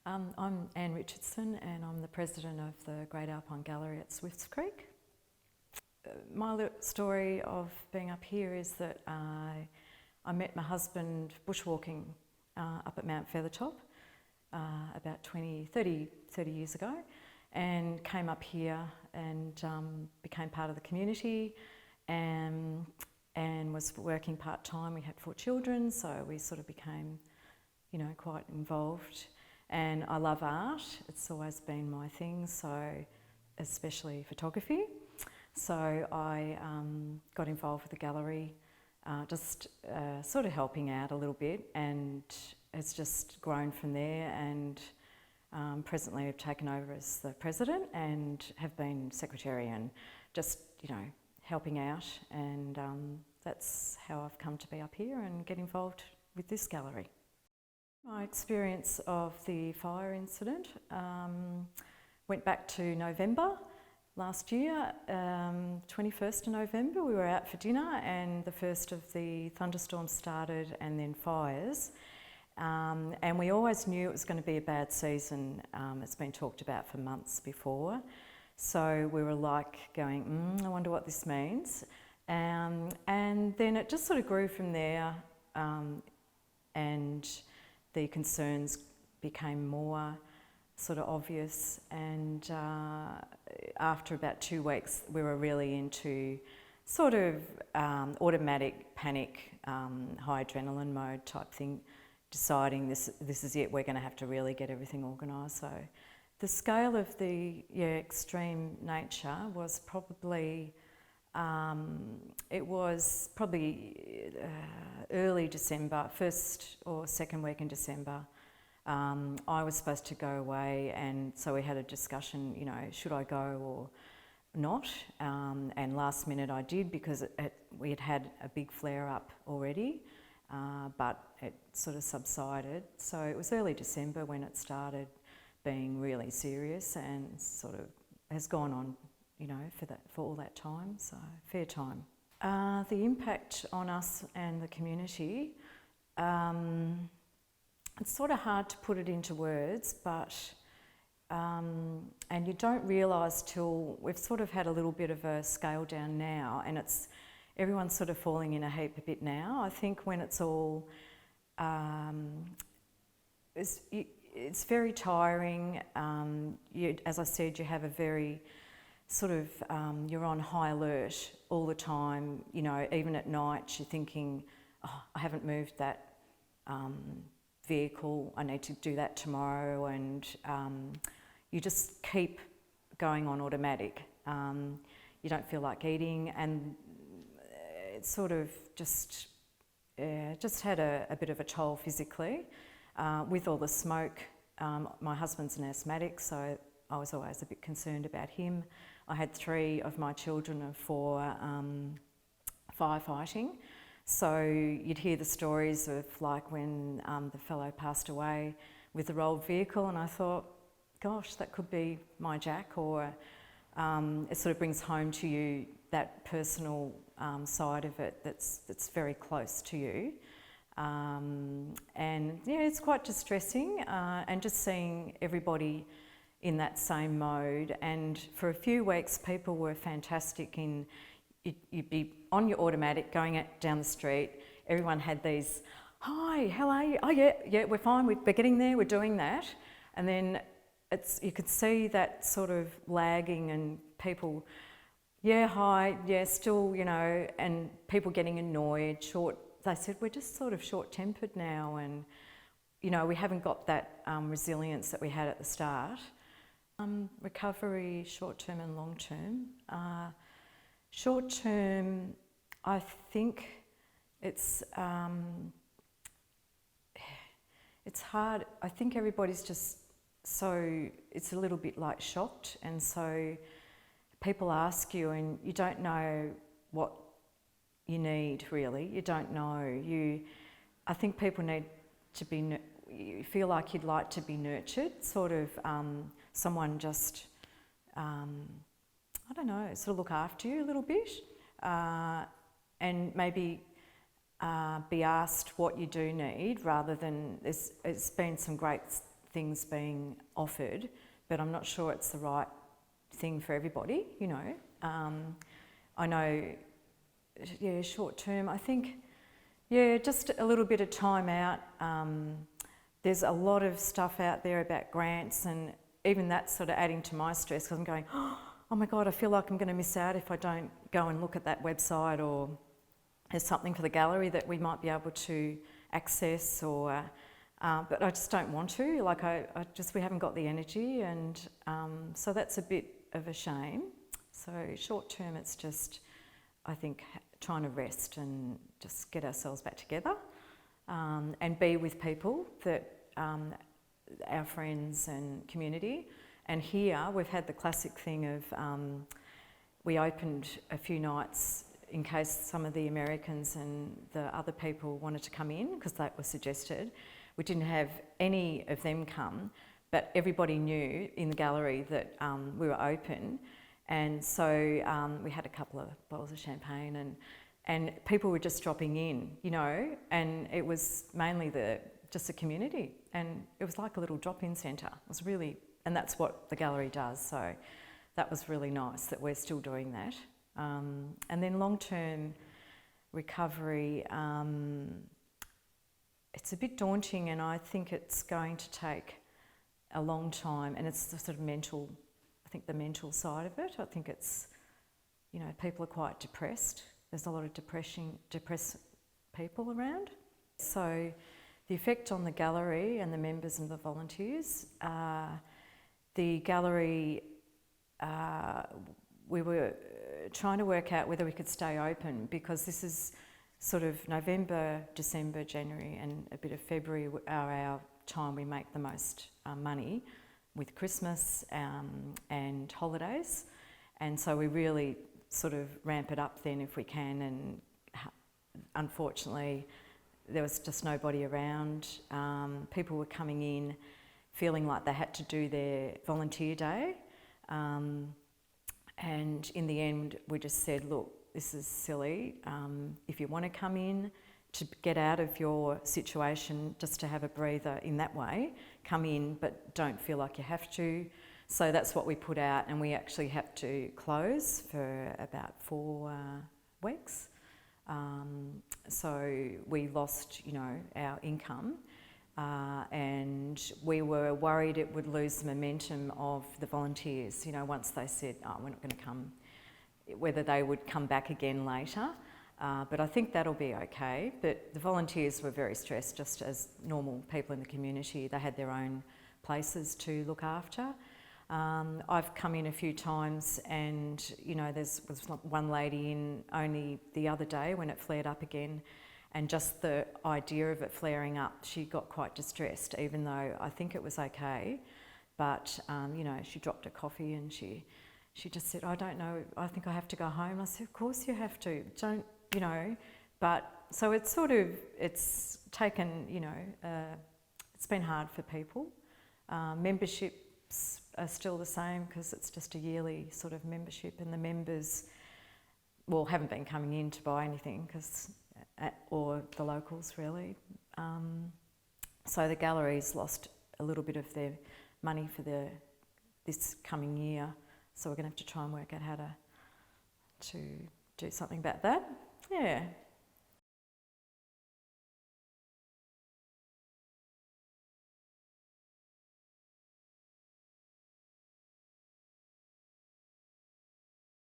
I'm Anne Richardson and I'm the president of the Great Alpine Gallery at Swifts Creek. My little story of being up here is that I met my husband bushwalking up at Mount Feathertop about 30 years ago, and came up here and became part of the community and was working part-time. We had 4 children, so we sort of became, quite involved. And I love art, it's always been my thing, so especially photography. So I got involved with the gallery, just sort of helping out a little bit, and it's just grown from there. And presently I've taken over as the president and have been secretary and just, helping out. And that's how I've come to be up here and get involved with this gallery. My experience of the fire incident went back to November last year, 21st of November. We were out for dinner and the first of the thunderstorms started and then fires. And we always knew it was going to be a bad season. It's been talked about for months before. So we were like going, I wonder what this means. And then it just sort of grew from there, and the concerns became more sort of obvious, and after about 2 weeks we were really into sort of automatic panic, high adrenaline mode type thing, deciding this is it, we're going to have to really get everything organised. So the scale of the extreme nature was probably early December, first or second week in December. I was supposed to go away, and so we had a discussion, should I go or not? And last minute I did, because we had had a big flare up already, but it sort of subsided. So it was early December when it started being really serious, and sort of has gone on, for all that time, so fair time. The impact on us and the community, it's sort of hard to put it into words, but and you don't realise till we've sort of had a little bit of a scale down now, and everyone's sort of falling in a heap a bit now. I think when it's all, it's very tiring. As I said, you have a very sort of, you're on high alert all the time, even at night you're thinking, I haven't moved that vehicle, I need to do that tomorrow, and you just keep going on automatic. You don't feel like eating, and it sort of just had a bit of a toll physically with all the smoke. My husband's an asthmatic, so I was always a bit concerned about him. I had 3 of my children for firefighting. So you'd hear the stories of like when the fellow passed away with the rolled vehicle, and I thought, gosh, that could be my Jack, or it sort of brings home to you that personal side of it that's very close to you. And yeah, it's quite distressing, and just seeing everybody in that same mode. And for a few weeks people were fantastic in, you'd be on your automatic going down the street, everyone had these, hi, how are you? Oh yeah, we're fine, we're getting there, we're doing that. And then you could see that sort of lagging, and people, yeah, hi, yeah, still, and people getting annoyed, they said, we're just sort of short-tempered now, and we haven't got that resilience that we had at the start. Recovery, short-term and long-term. Short-term, I think it's hard. I think everybody's just it's a little bit like shocked, and so people ask you and you don't know what you need really. You don't know. I think people need to be, you feel like you'd like to be nurtured, sort of someone just, I don't know, sort of look after you a little bit, and maybe be asked what you do need, rather than, it's been some great things being offered, but I'm not sure it's the right thing for everybody, you know. I know, yeah, short term, I think, yeah, just a little bit of time out. There's a lot of stuff out there about grants, and even that's sort of adding to my stress because I'm going, oh my God, I feel like I'm going to miss out if I don't go and look at that website, or there's something for the gallery that we might be able to access, or but I just don't want to. Like we haven't got the energy, and so that's a bit of a shame. So short term, it's just, I think, trying to rest and just get ourselves back together, and be with people that our friends and community. And here we've had the classic thing of we opened a few nights in case some of the Americans and the other people wanted to come in, because that was suggested. We didn't have any of them come, but everybody knew in the gallery that we were open, and so we had a couple of bottles of champagne, and people were just dropping in, you know, and it was mainly just the community, and it was like a little drop-in centre. It was really, and that's what the gallery does, so that was really nice that we're still doing that. And then long-term recovery, it's a bit daunting, and I think it's going to take a long time, and it's the sort of mental, I think the mental side of it. I think it's, you know, people are quite depressed. There's a lot of depressed people around. So the effect on the gallery and the members and the volunteers, the gallery, we were trying to work out whether we could stay open, because this is sort of November, December, January and a bit of February are our time we make the most money, with Christmas and holidays. And so we really sort of ramp it up then if we can, and unfortunately there was just nobody around. People were coming in feeling like they had to do their volunteer day. And in the end, we just said, look, this is silly. If you want to come in to get out of your situation, just to have a breather in that way, come in, but don't feel like you have to. So that's what we put out, and we actually had to close for about 4 weeks. So we lost, you know, our income. And we were worried it would lose the momentum of the volunteers, you know, once they said, oh, we're not going to come, whether they would come back again later. But I think that'll be okay. But the volunteers were very stressed, just as normal people in the community. They had their own places to look after. I've come in a few times, and, you know, was one lady in only the other day when it flared up again. And just the idea of it flaring up, she got quite distressed, even though I think it was okay. But, you know, she dropped her coffee and she just said, I don't know, I think I have to go home. I said, of course you have to, don't, you know. But, so it's sort of, it's taken, you know, it's been hard for people. Memberships are still the same, because it's just a yearly sort of membership, and the members, well, haven't been coming in to buy anything, because or the locals really. So the gallery's lost a little bit of their money for this coming year, so we're going to have to try and work out how to do something about that. Yeah.